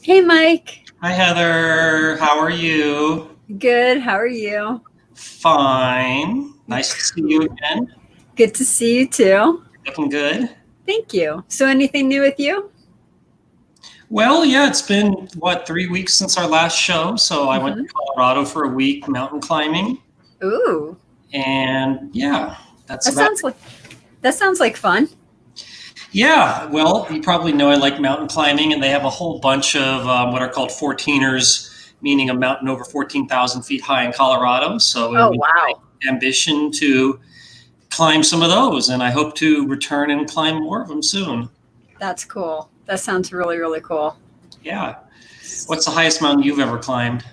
Hey, Mike. Hi, Heather. How are you? Good. How are you? Fine. Nice to see you Cool. again. Good to see you too. Looking good. Thank you. So, anything new with you? Well, yeah, it's been, what, 3 weeks since our last show. So I went hmm to Colorado for a week mountain climbing. Ooh, And yeah, that's that about sounds it. like that sounds like fun. Yeah, well, you probably know I like mountain climbing, and they have a whole bunch of what are called 14ers, meaning a mountain over 14,000 feet high in Colorado. So it Oh, was wow. my ambition to climb some of those, and I hope to return and climb more of them soon. That's cool. That sounds really, really cool. Yeah. What's the highest mountain you've ever climbed?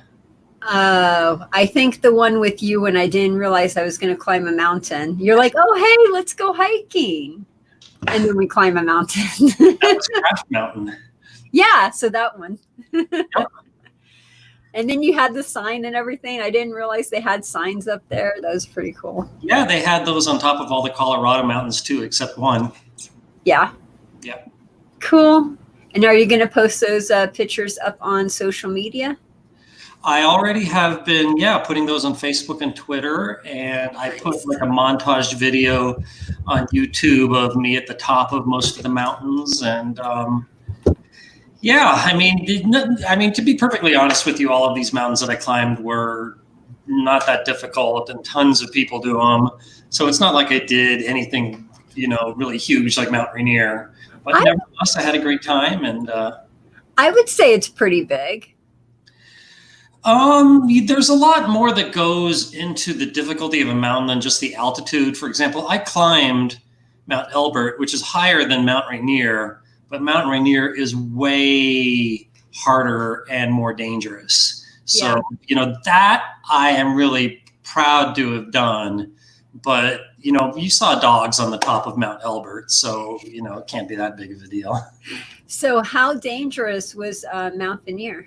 I think the one with you when I didn't realize I was going to climb a mountain. You're like, "Oh, hey, let's go hiking," and then we climb a mountain. That was Craft Mountain. Yeah, so that one. Yep. And then you had the sign and everything. I didn't realize they had signs up there. That was pretty cool. Yeah, they had those on top of all the Colorado mountains too, except one. Yeah. Yep. Cool. And are you going to post those pictures up on social media? I already have been, yeah, putting those on Facebook and Twitter, and I put like a montage video on YouTube of me at the top of most of the mountains, and yeah, to be perfectly honest with you, all of these mountains that I climbed were not that difficult, and tons of people do them. So it's not like I did anything, really huge like Mount Rainier. But I nevertheless, I had a great time, and I would say it's pretty big. there's a lot more that goes into the difficulty of a mountain than just the altitude. For example, I climbed Mount Elbert, which is higher than Mount Rainier, but Mount Rainier is way harder and more dangerous. Yeah. So, that I am really proud to have done. But, you saw dogs on the top of Mount Elbert, so, it can't be that big of a deal. So how dangerous was Mount Veneer?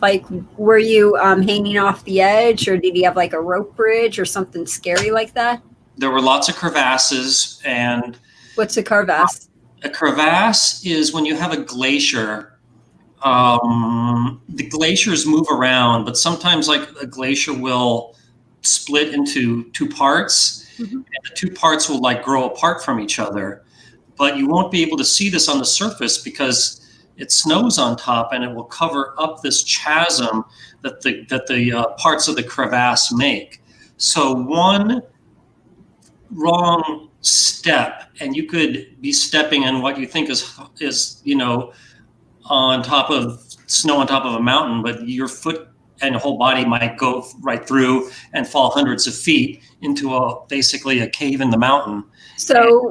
Like, were you hanging off the edge, or did you have like a rope bridge or something scary like that? There were lots of crevasses, and What's a crevasse? a crevasse is when you have a glacier. The glaciers move around, but sometimes, like, a glacier will split into two parts, Mm-hmm. and the two parts will like grow apart from each other. But you won't be able to see this on the surface because it snows on top, and it will cover up this chasm that the parts of the crevasse make. So one wrong step, and you could be stepping in what you think is on top of snow on top of a mountain, but your foot and your whole body might go right through and fall hundreds of feet into basically a cave in the mountain. So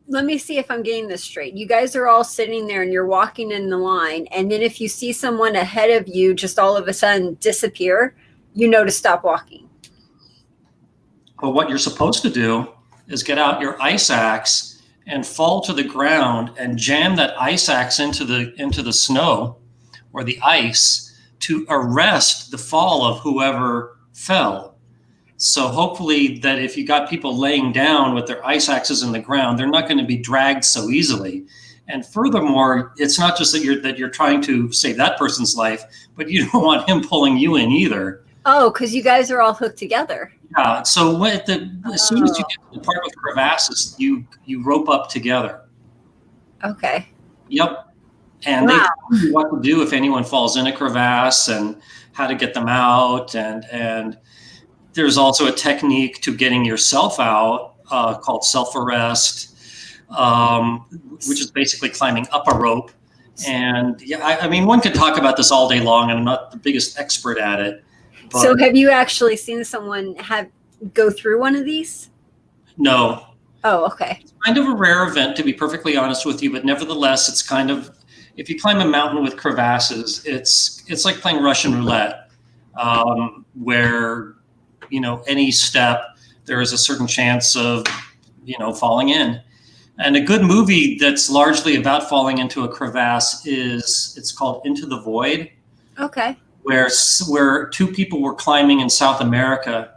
let me see if I'm getting this straight. You guys are all sitting there and you're walking in the line, and then if you see someone ahead of you just all of a sudden disappear, you know to stop walking. But what you're supposed to do is get out your ice axe and fall to the ground and jam that ice axe into the snow or the ice to arrest the fall of whoever fell. So hopefully that if you got people laying down with their ice axes in the ground, they're not going to be dragged so easily. And furthermore, it's not just that you're trying to save that person's life, but you don't want him pulling you in either. Oh, because you guys are all hooked together. Yeah. So as soon as you get to the part with crevasses, you rope up together. Okay. Yep. And they Wow. tell you what to do if anyone falls in a crevasse and how to get them out. And there's also a technique to getting yourself out called self-arrest, which is basically climbing up a rope. And yeah, I mean, one could talk about this all day long, and I'm not the biggest expert at it. But So have you actually seen someone go through one of these? no, Oh, okay. it's kind of a rare event, to be perfectly honest with you. But nevertheless, it's kind of, if you climb a mountain with crevasses, it's like playing Russian roulette, where any step there is a certain chance of falling in. And a good movie that's largely about falling into a crevasse it's called Into the Void, Okay. where two people were climbing in South America,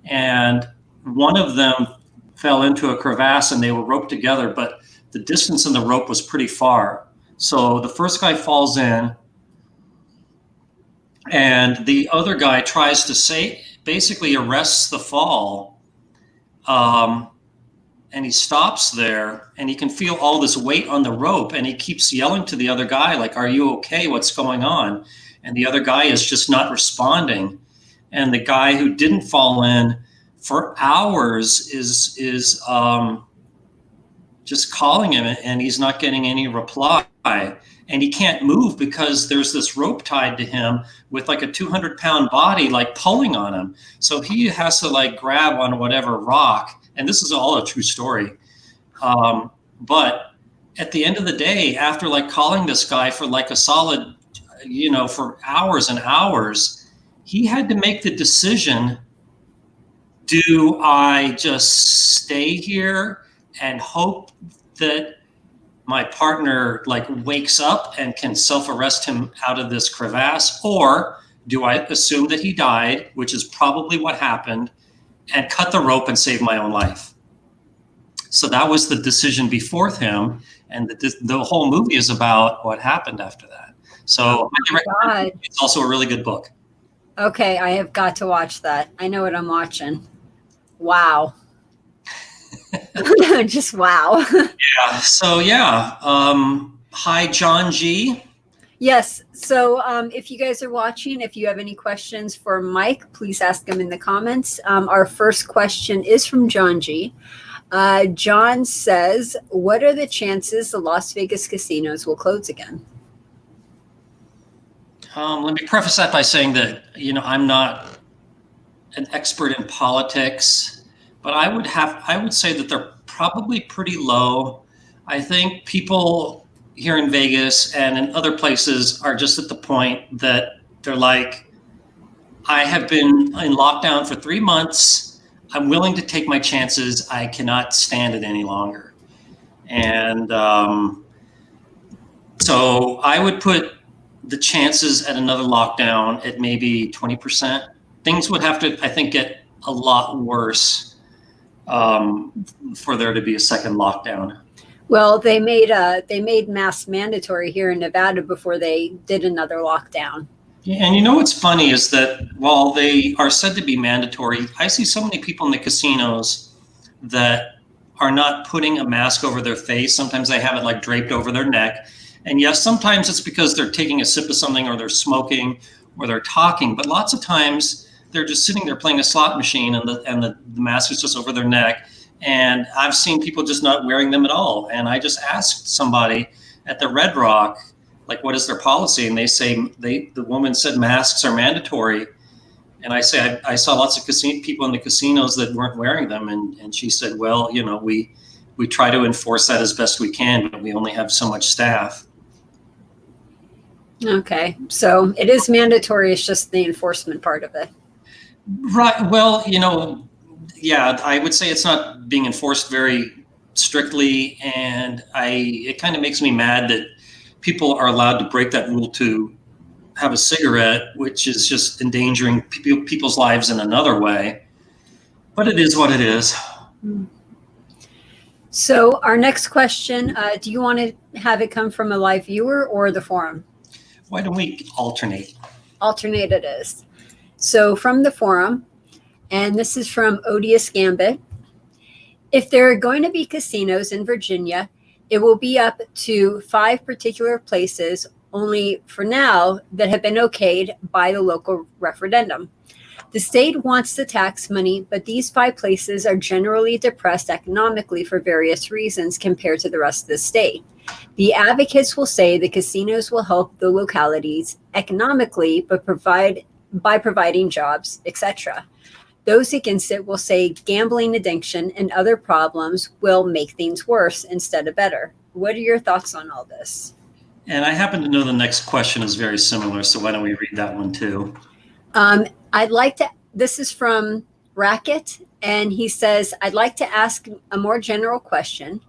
and one of them fell into a crevasse and they were roped together, but the distance in the rope was pretty far. So the first guy falls in, And the other guy tries to basically arrests the fall. And he stops there, and he can feel all this weight on the rope, and he keeps yelling to the other guy, like, "Are you okay? What's going on?" And the other guy is just not responding. And the guy who didn't fall in for hours is just calling him, and he's not getting any reply. And he can't move because there's this rope tied to him with like a 200-pound body like pulling on him. So he has to like grab on whatever rock. And this is all a true story. But at the end of the day, after like calling this guy for like a solid, for hours and hours, he had to make the decision: do I just stay here and hope that my partner like wakes up and can self-arrest him out of this crevasse, or do I assume that he died, which is probably what happened, and cut the rope and save my own life? So that was the decision before him, and the whole movie is about what happened after that. So it's also a really good book. Okay, I have got to watch that. I know what I'm watching. Wow. Just wow. Yeah. So yeah. Hi, John G. Yes. So if you guys are watching, if you have any questions for Mike, please ask them in the comments. Our first question is from John G. John says, what are the chances the Las Vegas casinos will close again? Let me preface that by saying that, I'm not an expert in politics, but I would say that they're probably pretty low. I think people here in Vegas and in other places are just at the point that they're like, I have been in lockdown for 3 months. I'm willing to take my chances. I cannot stand it any longer. And so I would put the chances at another lockdown at maybe 20%. Things would have to, I think, get a lot worse for there to be a second lockdown. Well, they made masks mandatory here in Nevada before they did another lockdown. Yeah, and what's funny is that while they are said to be mandatory, I see so many people in the casinos that are not putting a mask over their face. Sometimes they have it like draped over their neck. And yes, sometimes it's because they're taking a sip of something, or they're smoking, or they're talking. But lots of times they're just sitting there playing a slot machine, and the mask is just over their neck. And I've seen people just not wearing them at all. And I just asked somebody at the Red Rock, like, what is their policy? And they say, the woman said masks are mandatory. And I say, I saw lots of people in the casinos that weren't wearing them. And she said, well, we try to enforce that as best we can, but we only have so much staff. Okay. So it is mandatory. It's just the enforcement part of it. Right. Well, yeah, I would say it's not being enforced very strictly. And it kind of makes me mad that people are allowed to break that rule to have a cigarette, which is just endangering people's lives in another way. But it is what it is. So our next question, do you want to have it come from a live viewer or the forum? Why don't we alternate? Alternate it is. So from the forum, and this is from Odious Gambit. If there are going to be casinos in Virginia, it will be up to 5 particular places only for now that have been okayed by the local referendum. The state wants the tax money, but these 5 places are generally depressed economically for various reasons compared to the rest of the state. The advocates will say the casinos will help the localities economically, but by providing jobs, etc. Those against it will say gambling addiction and other problems will make things worse instead of better. What are your thoughts on all this? And I happen to know the next question is very similar, so why don't we read that one too? This is from Racket, and he says, I'd like to ask a more general question.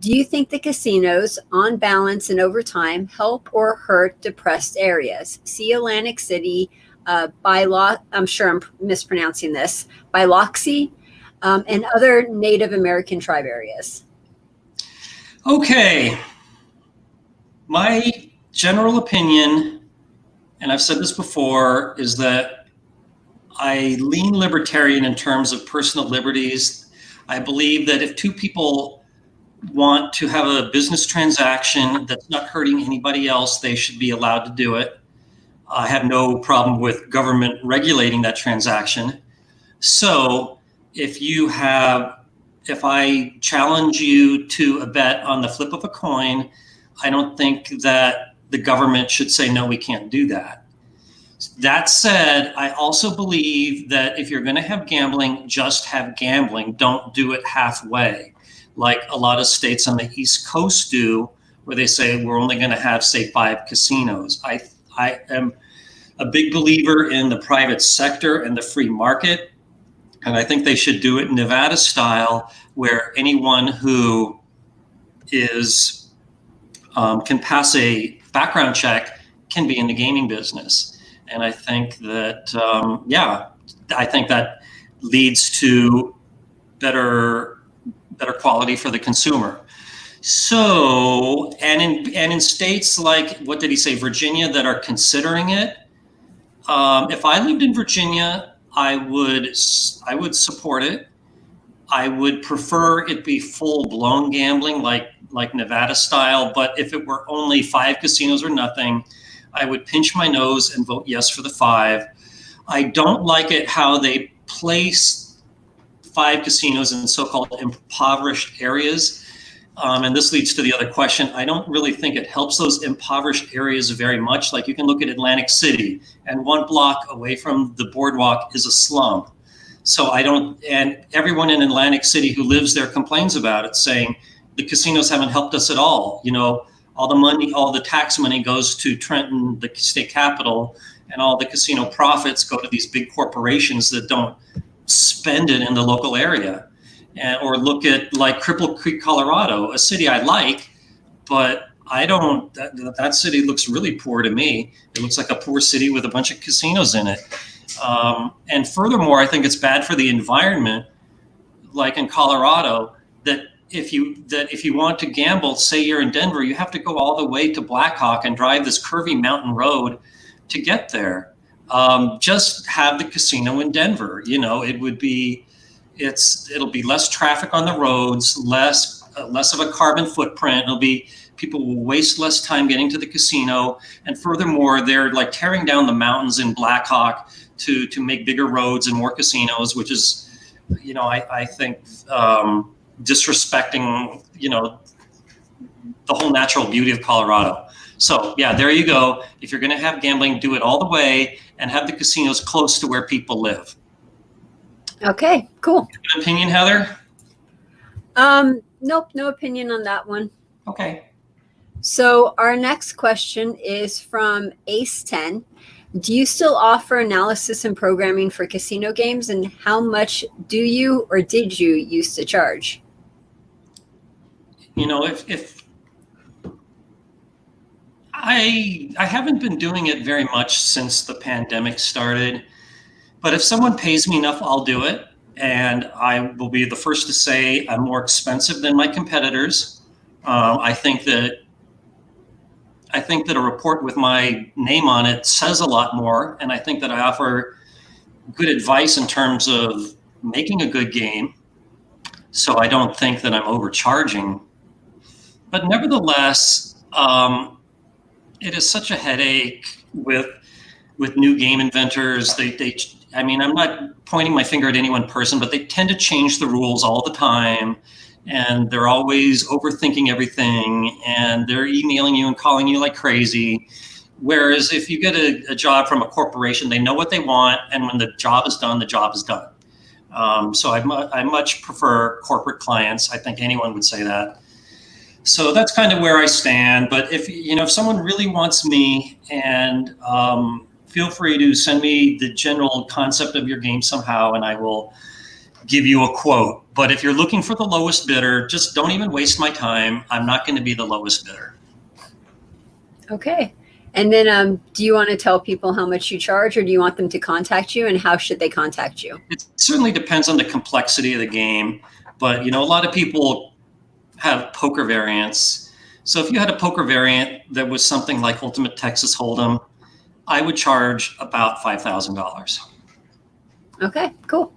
Do you think the casinos, on balance and over time, help or hurt depressed areas? See Atlantic City, I'm sure I'm mispronouncing this, Biloxi, and other Native American tribe areas. Okay. My general opinion and I've said this before, is that I lean libertarian in terms of personal liberties. I believe that if two people want to have a business transaction that's not hurting anybody else, they should be allowed to do it. I have no problem with government regulating that transaction. So if I challenge you to a bet on the flip of a coin, I don't think that the government should say, no, we can't do that. That said, I also believe that if you're going to have gambling, just have gambling. Don't do it halfway, like a lot of states on the East Coast do, where they say we're only going to have, say, 5 casinos. I am a big believer in the private sector and the free market. And I think they should do it Nevada style, where anyone who is can pass a background check can be in the gaming business. And I think that, I think that leads to better quality for the consumer. So, and in states like, what did he say, Virginia, that are considering it, if I lived in Virginia, I would support it. I would prefer it be full-blown gambling, like Nevada style. But if it were only 5 casinos or nothing, I would pinch my nose and vote yes for the 5. I don't like it how they place 5 casinos in so-called impoverished areas. And this leads to the other question. I don't really think it helps those impoverished areas very much. Like, you can look at Atlantic City, and 1 block away from the boardwalk is a slum. So and everyone in Atlantic City who lives there complains about it, saying the casinos haven't helped us at all. You know, all the tax money goes to Trenton, the state capital, and all the casino profits go to these big corporations that don't spend it in the local area. Or look at like Cripple Creek, Colorado, a city I like, but I don't, that city looks really poor to me. It looks like a poor city with a bunch of casinos in it. And furthermore, I think it's bad for the environment, like in Colorado, that if you want to gamble, say you're in Denver, you have to go all the way to Blackhawk and drive this curvy mountain road to get there. Just have the casino in Denver. You know, it'll be less traffic on the roads, less of a carbon footprint. People will waste less time getting to the casino. And furthermore, they're like tearing down the mountains in Blackhawk to make bigger roads and more casinos, which is, you know, I think disrespecting, you know, the whole natural beauty of Colorado. So yeah, there you go. If you're going to have gambling, do it all the way and have the casinos close to where people live. Okay, cool. An opinion, Heather? Nope, no opinion on that one. Okay. So our next question is from AceTen. Do you still offer analysis and programming for casino games, and how much do you or did you used to charge? You know, if I haven't been doing it very much since the pandemic started. But if someone pays me enough, I'll do it. And I will be the first to say I'm more expensive than my competitors. I think that a report with my name on it says a lot more. And I think that I offer good advice in terms of making a good game. So I don't think that I'm overcharging. But nevertheless, it is such a headache with new game inventors. I mean, I'm not pointing my finger at any one person, but they tend to change the rules all the time, and they're always overthinking everything, and they're emailing you and calling you like crazy. Whereas if you get a job from a corporation, they know what they want, and when the job is done, the job is done. So I much prefer corporate clients. I think anyone would say that. So that's kind of where I stand. But if someone really wants me, and feel free to send me the general concept of your game somehow, and I will give you a quote. But if you're looking for the lowest bidder, just don't even waste my time. I'm not going to be the lowest bidder. Okay. And then do you want to tell people how much you charge, or do you want them to contact you, and how should they contact you? It certainly depends on the complexity of the game. But, a lot of people have poker variants. So if you had a poker variant that was something like Ultimate Texas Hold'em, I would charge about $5,000. Okay, cool.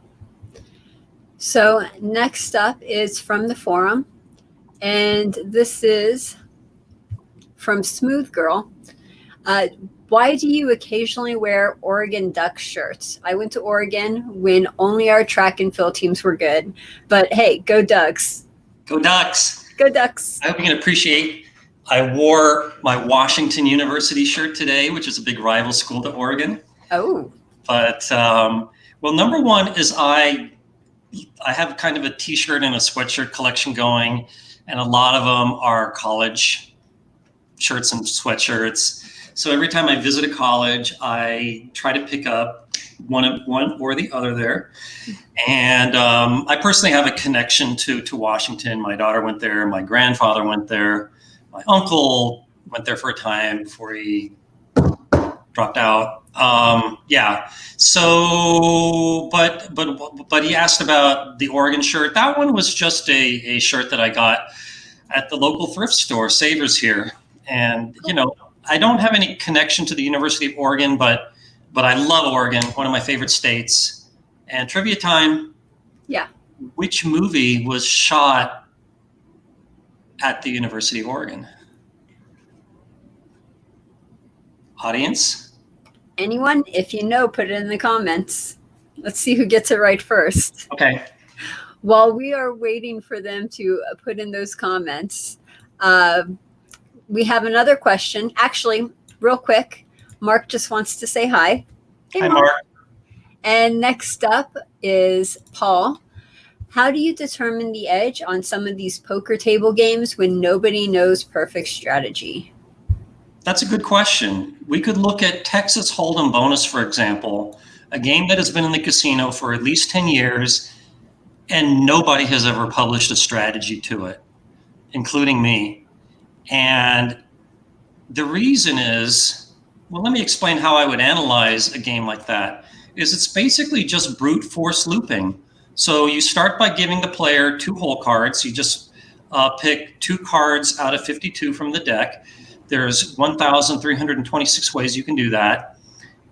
So next up is from the forum, and this is from Smooth Girl. Why do you occasionally wear Oregon Ducks shirts? I went to Oregon when only our track and field teams were good, but hey, go Ducks. Go Ducks. Go Ducks. I hope you can appreciate I wore my Washington University shirt today, which is a big rival school to Oregon. Oh. But, well, number one is I have kind of a t-shirt and a sweatshirt collection going, and a lot of them are college shirts and sweatshirts. So every time I visit a college, I try to pick up one or the other there. And I personally have a connection to Washington. My daughter went there. My grandfather went there. My uncle went there for a time before he dropped out. Yeah. So, but he asked about the Oregon shirt. That one was just a shirt that I got at the local thrift store, Savers here. And, you know, I don't have any connection to the University of Oregon, but I love Oregon, one of my favorite states. And trivia time. Yeah. Which movie was shot at the University of Oregon? Audience? Anyone? If you know, put it in the comments. Let's see who gets it right first. Okay. While we are waiting for them to put in those comments, we have another question. Actually, real quick, Mark just wants to say hi. Hey, Hi, Mark. And next up is Paul. How do you determine the edge on some of these poker table games when nobody knows perfect strategy? That's a good question. We could look at Texas Hold'em Bonus, for example, a game that has been in the casino for at least 10 years, and nobody has ever published a strategy to it, including me. And the reason is, well, let me explain how I would analyze a game like that. It's basically just brute force looping. So you start by giving the player 2 hole cards. You just pick 2 cards out of 52 from the deck. There's 1,326 ways you can do that.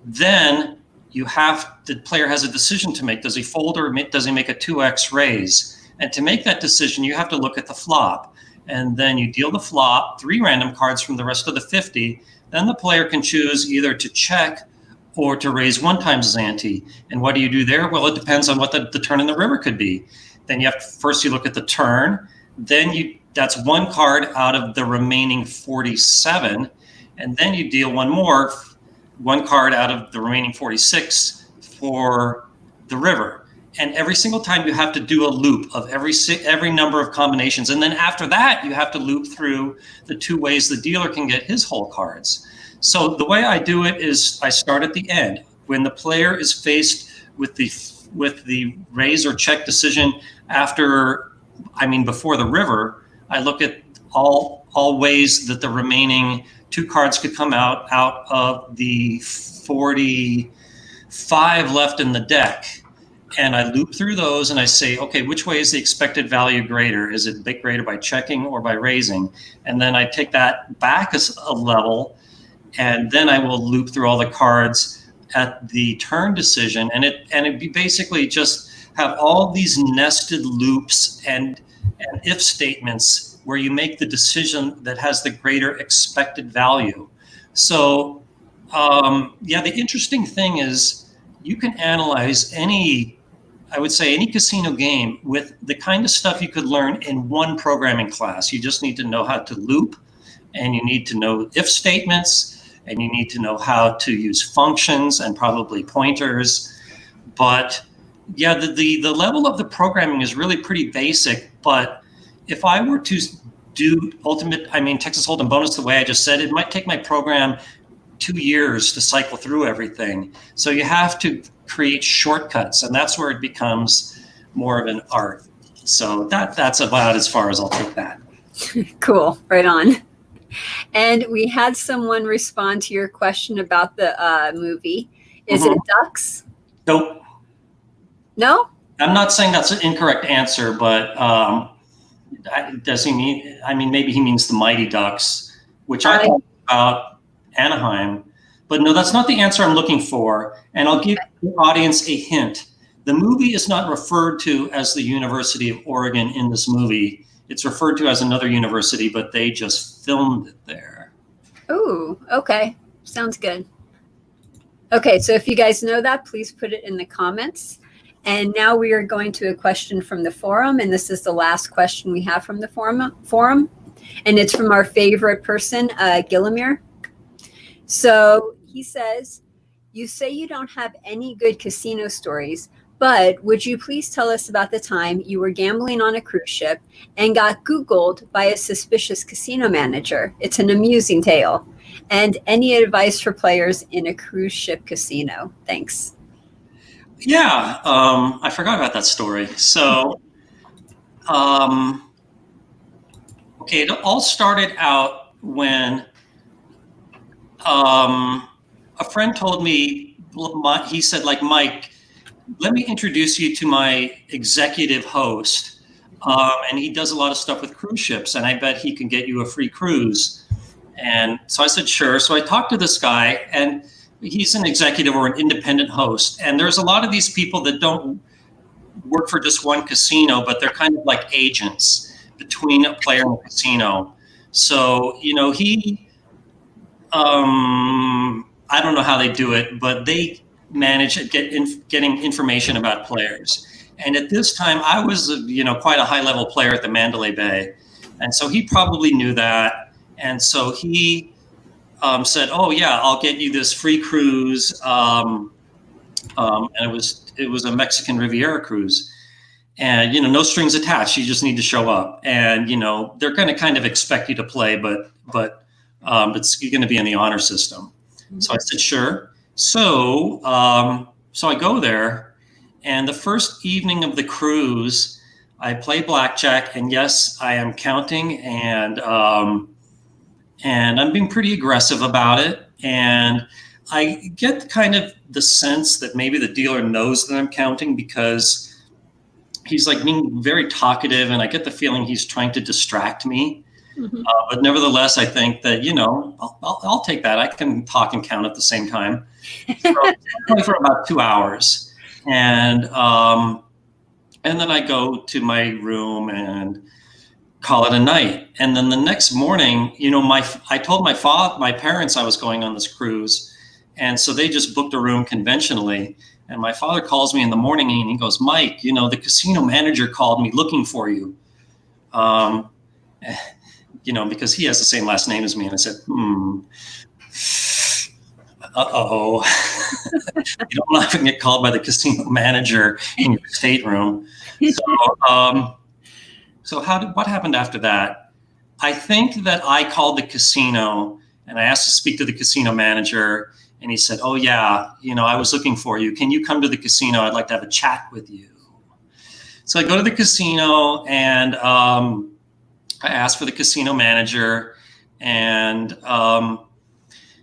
Then the player has a decision to make. Does he fold or does he make a 2x raise? And to make that decision, you have to look at the flop. And then you deal the flop, 3 random cards from the rest of the 50. Then the player can choose either to check or to raise 1 times his ante. And what do you do there? Well, it depends on what the turn in the river could be. Then first you look at the turn. Then that's 1 card out of the remaining 47. And then you deal 1 card out of the remaining 46 for the river. And every single time you have to do a loop of every number of combinations. And then after that, you have to loop through the 2 ways the dealer can get his whole cards. So the way I do it is I start at the end. When the player is faced with the raise or check decision before the river, I look at all ways that the remaining 2 cards could come out of the 45 left in the deck. And I loop through those and I say, okay, which way is the expected value greater? Is it greater by checking or by raising? And then I take that back a level, and then I will loop through all the cards at the turn decision. And it'd be basically just have all these nested loops and if statements where you make the decision that has the greater expected value. So the interesting thing is you can analyze any casino game with the kind of stuff you could learn in 1 programming class. You just need to know how to loop, and you need to know if statements, and you need to know how to use functions and probably pointers. But yeah, the level of the programming is really pretty basic. But if I were to do Texas Hold'em Bonus the way I just said, it might take my program 2 years to cycle through everything. So you have to create shortcuts, and that's where it becomes more of an art. So that's about as far as I'll take that. Cool, right on. And we had someone respond to your question about the movie. Is it Ducks? Nope. No? I'm not saying that's an incorrect answer, but does he mean? Maybe he means the Mighty Ducks, which I thought about Anaheim. But no, that's not the answer I'm looking for. And I'll give the audience a hint. The movie is not referred to as the University of Oregon in this movie. It's referred to as another university, but they just filmed it there. Ooh, okay. Sounds good. Okay, so if you guys know that, please put it in the comments. And now we are going to a question from the forum, and this is the last question we have from the forum. And it's from our favorite person, Gillimer. So he says, you say you don't have any good casino stories, but would you please tell us about the time you were gambling on a cruise ship and got Googled by a suspicious casino manager? It's an amusing tale. And any advice for players in a cruise ship casino? Thanks. Yeah, I forgot about that story. So, okay, it all started out when a friend told me, he said, like, Mike, let me introduce you to my executive host. And he does a lot of stuff with cruise ships, and I bet he can get you a free cruise. And so I said, sure. So I talked to this guy, and he's an executive or an independent host. And there's a lot of these people that don't work for just one casino, but they're kind of like agents between a player and a casino. So, you know, I don't know how they do it, but they manage at getting information about players. And at this time, I was, quite a high-level player at the Mandalay Bay. And so he probably knew that. And so he said, oh, yeah, I'll get you this free cruise. And it was a Mexican Riviera cruise. And, no strings attached. You just need to show up. And, they're going to kind of expect you to play, but it's going to be in the honor system. So I said, sure. So I go there, and the first evening of the cruise, I play blackjack, and yes, I am counting, and I'm being pretty aggressive about it. And I get kind of the sense that maybe the dealer knows that I'm counting because he's like being very talkative, and I get the feeling he's trying to distract me. Mm-hmm. But nevertheless, I think that, I'll take that. I can talk and count at the same time. So for about 2 hours. And then I go to my room and call it a night. And then the next morning, I told my parents I was going on this cruise. And so they just booked a room conventionally. And my father calls me in the morning and he goes, Mike, the casino manager called me looking for you. Because he has the same last name as me. And I said, uh-oh. You don't want to get called by the casino manager in your stateroom. So what happened after that? I think that I called the casino and I asked to speak to the casino manager. And he said, oh, yeah, I was looking for you. Can you come to the casino? I'd like to have a chat with you. So I go to the casino and I asked for the casino manager, and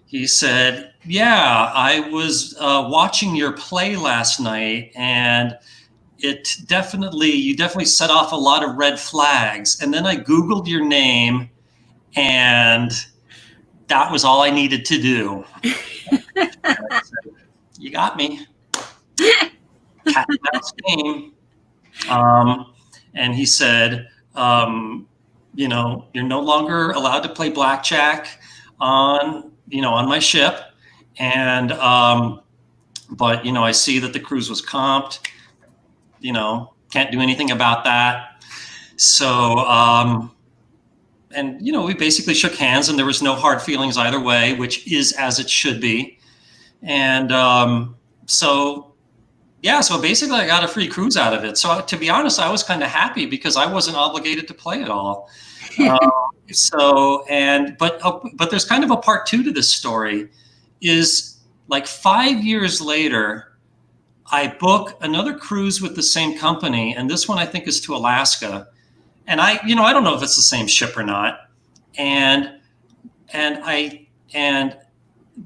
he said, yeah, I was watching your play last night, and you definitely set off a lot of red flags. And then I Googled your name, and that was all I needed to do. I said, you got me. Cat and mouse game. And he said, you're no longer allowed to play blackjack on my ship. And, but, I see that the cruise was comped, can't do anything about that. So, we basically shook hands and there was no hard feelings either way, which is as it should be. And, so basically I got a free cruise out of it. So to be honest, I was kind of happy because I wasn't obligated to play at all. But there's kind of a part two to this story is like 5 years later, I book another cruise with the same company. And this one I think is to Alaska. And I don't know if it's the same ship or not. And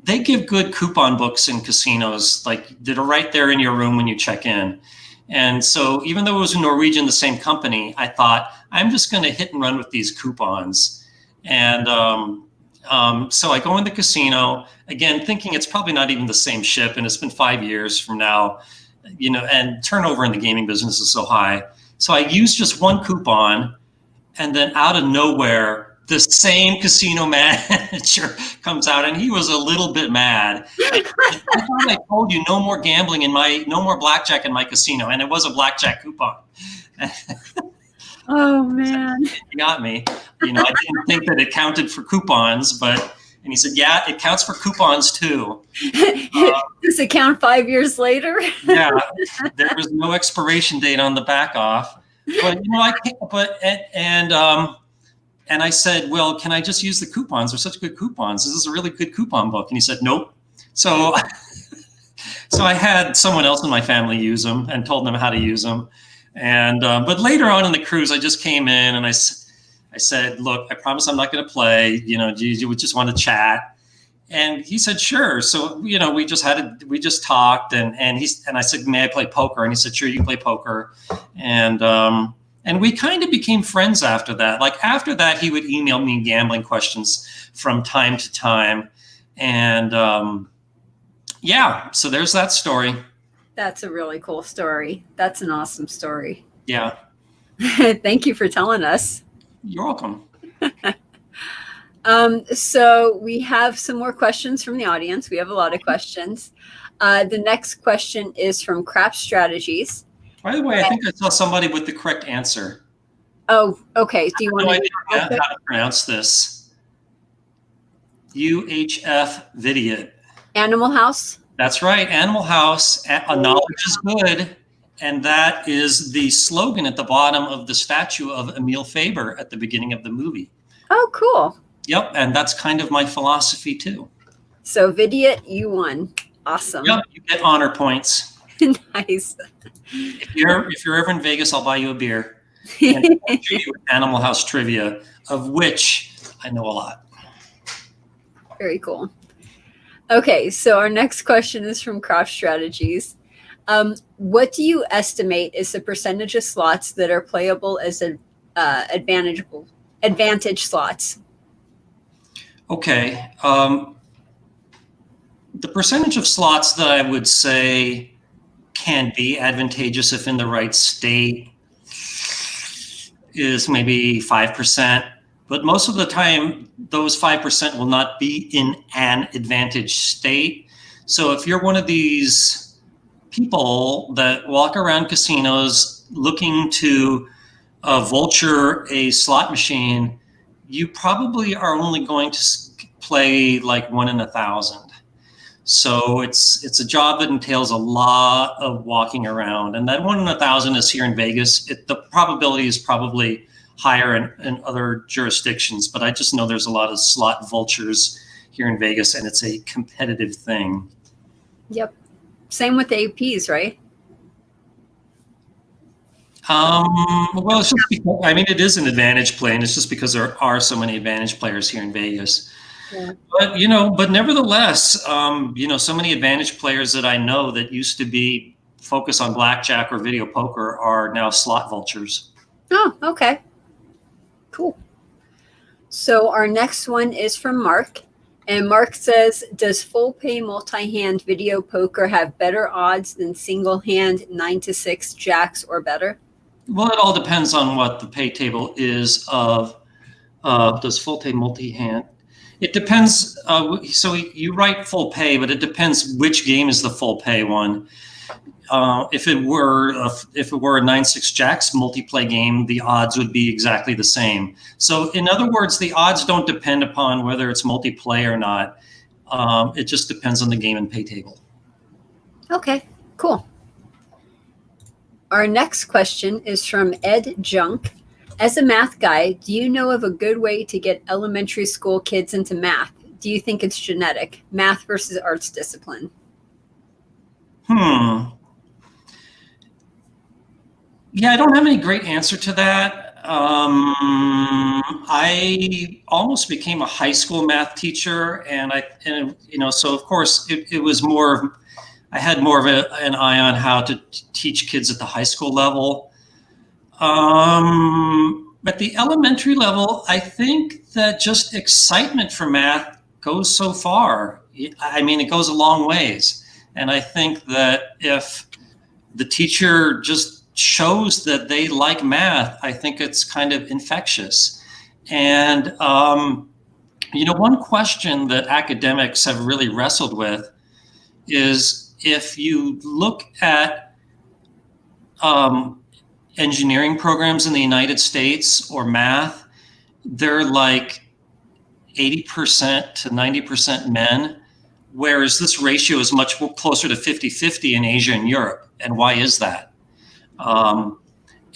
they give good coupon books in casinos, like that are right there in your room when you check in. And so even though it was Norwegian, the same company, I thought I'm just going to hit and run with these coupons. And So I go in the casino again, thinking it's probably not even the same ship, and it's been 5 years from now, and turnover in the gaming business is so high. So I use just one coupon, and then out of nowhere, the same casino manager comes out, and he was a little bit mad. I thought I told you no more gambling no more blackjack in my casino, and it was a blackjack coupon. Oh man, he got me. I didn't think that it counted for coupons, and he said, yeah, it counts for coupons too. Does it count 5 years later? Yeah, there was no expiration date on the back off. But and I said, well, can I just use the coupons? They're such good coupons. This is a really good coupon book. And he said, nope. So I had someone else in my family use them and told them how to use them. And but later on in the cruise, I just came in and I said, look, I promise I'm not going to play. Do you just want to chat? And he said, sure. So we just talked, and I said, may I play poker? And he said, sure, you can play poker. And we kind of became friends after that. Like after that, he would email me gambling questions from time to time, and so there's that story. That's a really cool story. That's an awesome story. Yeah. Thank you for telling us. You're welcome. So we have some more questions from the audience. We have a lot of questions. The next question is from Craft Strategies. By the way, I think I saw somebody with the correct answer. Oh, okay. Do you want to how to pronounce this? UHF Vidiot. Animal House? That's right. Animal House. Knowledge is good. And that is the slogan at the bottom of the statue of Emil Faber at the beginning of the movie. Oh, cool. Yep. And that's kind of my philosophy too. So Vidiot, you won. Awesome. Yep. You get honor points. Nice. If you're ever in Vegas, I'll buy you a beer. And I'll treat you with Animal House trivia, of which I know a lot. Very cool. Okay, so our next question is from Craft Strategies. What do you estimate is the percentage of slots that are playable as advantage slots? Okay. The percentage of slots that I would say can be advantageous if in the right state is maybe 5%. But most of the time, those 5% will not be in an advantage state. So if you're one of these people that walk around casinos looking to vulture a slot machine, you probably are only going to play like 1 in 1,000. So it's a job that entails a lot of walking around. And that 1 in 1,000 is here in Vegas. The probability is probably higher in other jurisdictions, but I just know there's a lot of slot vultures here in Vegas, and it's a competitive thing. Yep. Same with APs, right? Well, it's just because, it is an advantage play, and it's just because there are so many advantage players here in Vegas. Yeah. But nevertheless, so many advantage players that I know that used to be focused on blackjack or video poker are now slot vultures. Oh, okay. Cool. So our next one is from Mark. And Mark says, does full pay multi-hand video poker have better odds than single hand 9-6 jacks or better? Well, it all depends on what the pay table is of does full pay multi-hand. It depends. So you write full pay, but it depends which game is the full pay one. If it were a 9-6 jacks multiplay game, the odds would be exactly the same. So in other words, the odds don't depend upon whether it's multiplay or not. It just depends on the game and pay table. Okay, cool. Our next question is from Ed Junk. As a math guy, do you know of a good way to get elementary school kids into math? Do you think it's genetic, math versus arts discipline? Yeah, I don't have any great answer to that. I almost became a high school math teacher, so of course it was more. I had more of an eye on how to teach kids at the high school level. At the elementary level, I think that just excitement for math goes so far. I mean, it goes a long ways. And I think that if the teacher just shows that they like math, I think it's kind of infectious. And, one question that academics have really wrestled with is if you look at engineering programs in the United States or math, they're like 80% to 90% men, whereas this ratio is much closer to 50-50 in Asia and Europe. And why is that?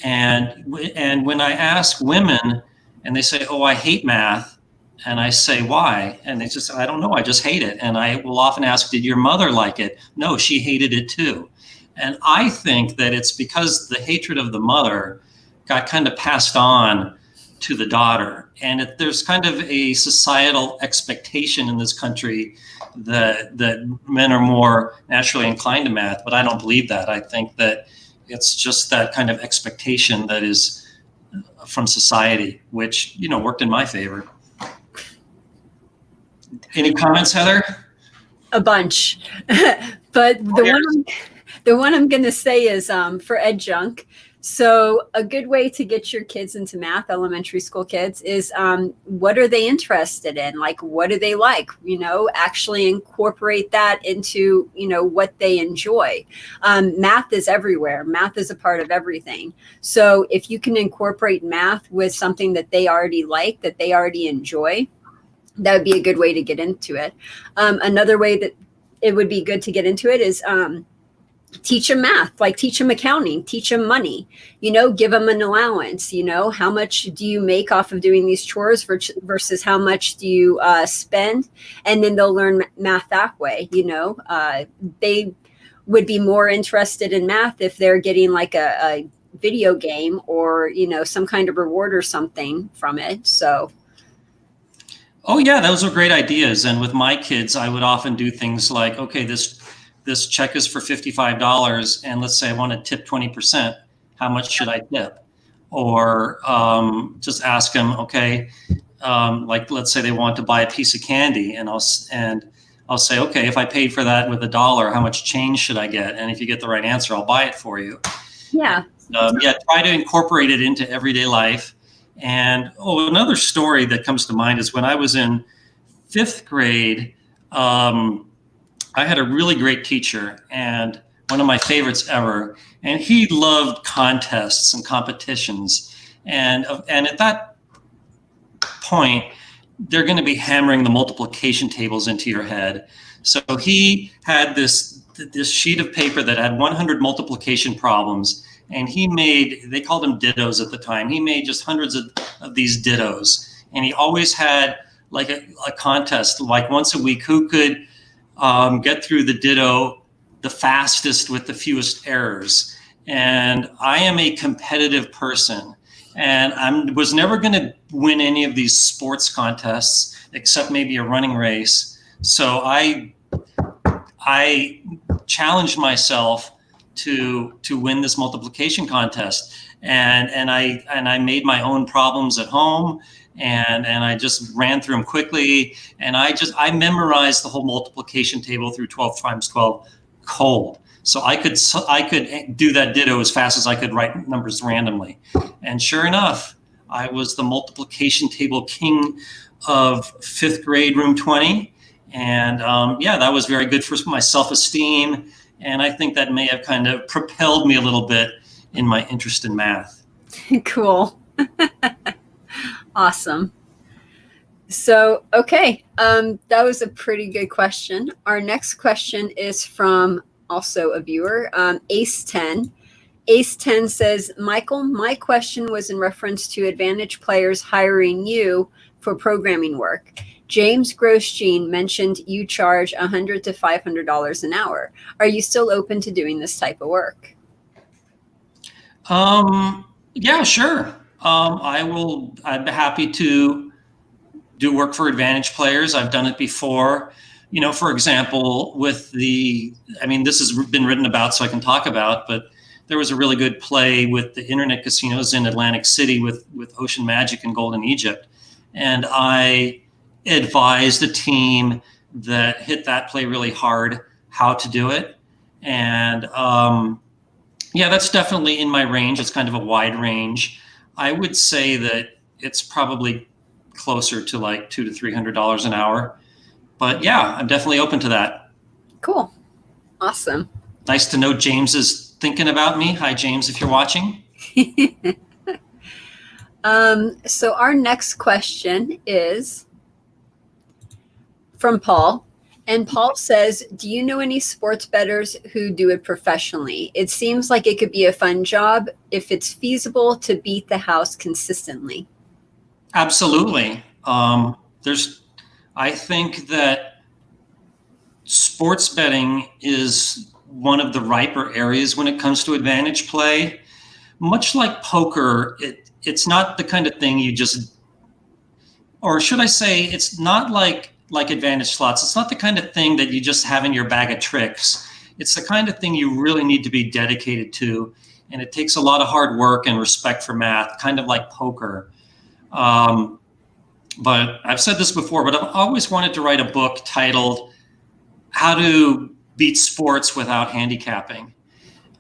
And when I ask women and they say, oh, I hate math, and I say, why? And they just say, I don't know, I just hate it. And I will often ask, did your mother like it? No, she hated it too. And I think that it's because the hatred of the mother got kind of passed on to the daughter. And there's kind of a societal expectation in this country that men are more naturally inclined to math, but I don't believe that. I think that it's just that kind of expectation that is from society, which, worked in my favor. Any comments, Heather? A bunch. But the one I'm going to say is for Ed Junk. So a good way to get your kids into math, elementary school kids, is what are they interested in? Like, what do they like? Actually incorporate that into, what they enjoy. Math is everywhere. Math is a part of everything. So if you can incorporate math with something that they already like, that they already enjoy, that would be a good way to get into it. Another way that it would be good to get into it is teach them math, like teach them accounting, teach them money, give them an allowance, how much do you make off of doing these chores versus how much do you spend? And then they'll learn math that way. They would be more interested in math if they're getting like a video game or, some kind of reward or something from it. So. Oh yeah, those are great ideas. And with my kids, I would often do things like, okay, this check is for $55, and let's say I want to tip 20%. How much should I tip? Or just ask them, okay, like let's say they want to buy a piece of candy, and I'll say, okay, if I paid for that with $1, how much change should I get? And if you get the right answer, I'll buy it for you. Yeah. Try to incorporate it into everyday life. And another story that comes to mind is when I was in 5th grade, I had a really great teacher, and one of my favorites ever, and he loved contests and competitions. And at that point, they're going to be hammering the multiplication tables into your head. So he had this sheet of paper that had 100 multiplication problems, and they called them dittos at the time. He made just hundreds of these dittos, and he always had like a contest, like once a week, who could get through the ditto the fastest with the fewest errors. And I am a competitive person, and I was never going to win any of these sports contests except maybe a running race. So I challenged myself to win this multiplication contest, and I made my own problems at home, and I just ran through them quickly, and I memorized the whole multiplication table through 12 times 12 cold. So I could do that ditto as fast as I could write numbers randomly. And sure enough, I was the multiplication table king of 5th grade, room 20. And that was very good for my self-esteem. And I think that may have kind of propelled me a little bit in my interest in math. Cool. Awesome. So, okay. That was a pretty good question. Our next question is from also a viewer, AceTen. AceTen says, Michael, my question was in reference to Advantage players hiring you for programming work. James Grosjean mentioned you charge $100 to $500 an hour. Are you still open to doing this type of work? Yeah, sure. I'd be happy to do work for Advantage players. I've done it before. For example, this has been written about, so I can talk about, but there was a really good play with the internet casinos in Atlantic City with Ocean Magic and Golden Egypt. And I advised a team that hit that play really hard how to do it. And yeah, that's definitely in my range. It's kind of a wide range. I would say that it's probably closer to like $200 to $300 an hour. But yeah, I'm definitely open to that. Cool. Awesome. Nice to know James is thinking about me. Hi, James, if you're watching. So our next question is from Paul. And Paul says, do you know any sports bettors who do it professionally? It seems like it could be a fun job if it's feasible to beat the house consistently. Absolutely. I think that sports betting is one of the riper areas when it comes to advantage play. Much like poker, it's not the kind of thing you just, or should I say, it's not like advantage slots. It's not the kind of thing that you just have in your bag of tricks. It's the kind of thing you really need to be dedicated to. And it takes a lot of hard work and respect for math, kind of like poker. But I've said this before, but I've always wanted to write a book titled How to Beat Sports Without Handicapping.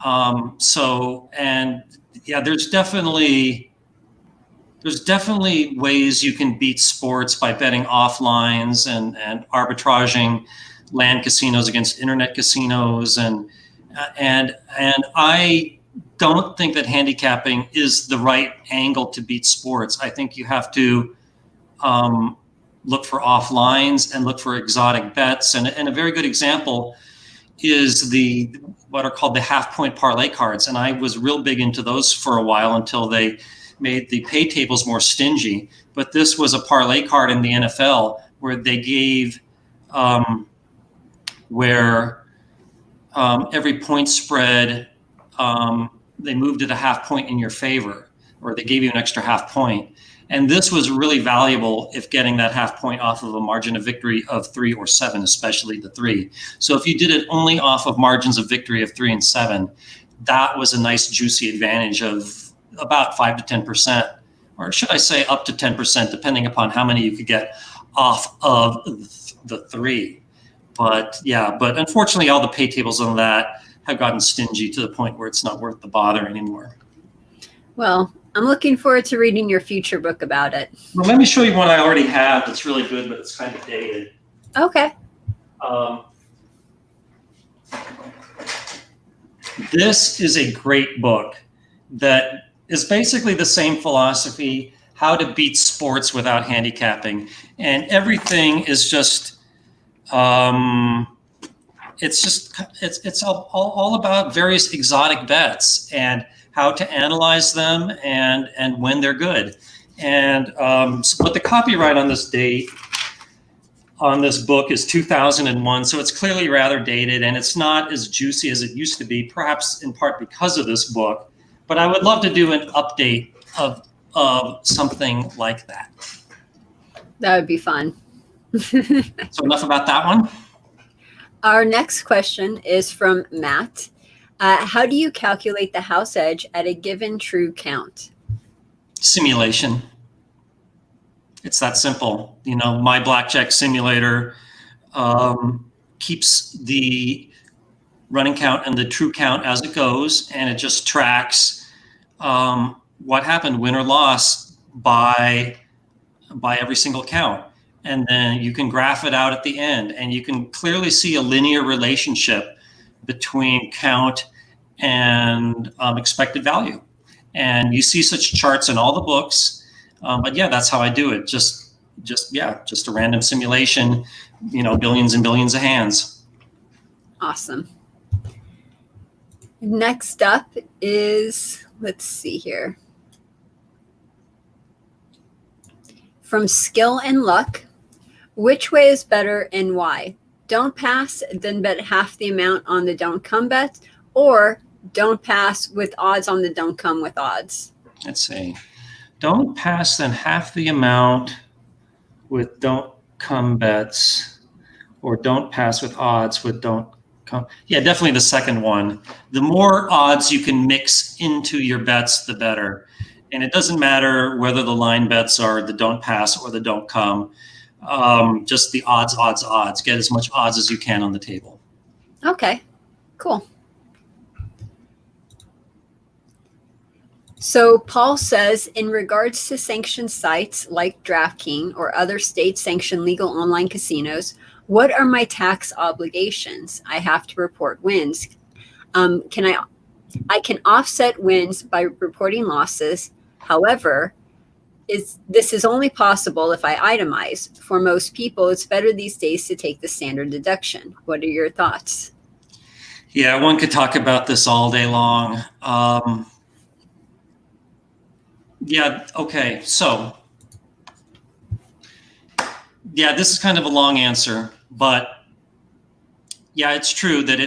And yeah, there's definitely ways you can beat sports by betting offlines and arbitraging land casinos against internet casinos. And I don't think that handicapping is the right angle to beat sports. I think you have to look for offlines and look for exotic bets. And a very good example is what are called the half-point parlay cards. And I was real big into those for a while until they made the pay tables more stingy. But this was a parlay card in the NFL where they gave every point spread, they moved it a half point in your favor, or they gave you an extra half point. And this was really valuable if getting that half point off of a margin of victory of 3 or 7, especially the 3. So if you did it only off of margins of victory of 3 and 7, that was a nice juicy advantage of about 5 to 10%, or should I say up to 10%, depending upon how many you could get off of the 3. But unfortunately, all the pay tables on that have gotten stingy to the point where it's not worth the bother anymore. Well, I'm looking forward to reading your future book about it. Well, let me show you one I already have that's really good, but it's kind of dated. Okay. This is a great book that is basically the same philosophy, how to beat sports without handicapping. And everything is just, it's all about various exotic bets and how to analyze them and when they're good. And but the copyright on this date on this book is 2001, so it's clearly rather dated and it's not as juicy as it used to be, perhaps in part because of this book. But I would love to do an update of something like that. That would be fun. So enough about that one. Our next question is from Matt. How do you calculate the house edge at a given true count? Simulation. It's that simple. You know, my blackjack simulator keeps the running count and the true count as it goes, and it just tracks what happened, win or loss, by every single count. And then you can graph it out at the end, and you can clearly see a linear relationship between count and expected value. And you see such charts in all the books. But yeah, that's how I do it. Just a random simulation, billions and billions of hands. Awesome. Next up is, let's see here. From Skill and Luck, which way is better and why? Don't pass, then bet half the amount on the don't come bet, or don't pass with odds on the don't come with odds? Let's see. Don't pass, then half the amount with don't come bets, or don't pass with odds with don't Yeah, definitely the second one. The more odds you can mix into your bets, the better. And it doesn't matter whether the line bets are the don't pass or the don't come. Just the odds. Get as much odds as you can on the table. Okay, cool. So Paul says, in regards to sanctioned sites like DraftKings or other state-sanctioned legal online casinos, what are my tax obligations? I have to report wins. I can offset wins by reporting losses. However, this is only possible if I itemize. For most people, it's better these days to take the standard deduction. What are your thoughts? Yeah, one could talk about this all day long. Yeah, okay, so yeah, this is kind of a long answer, but yeah, it's true that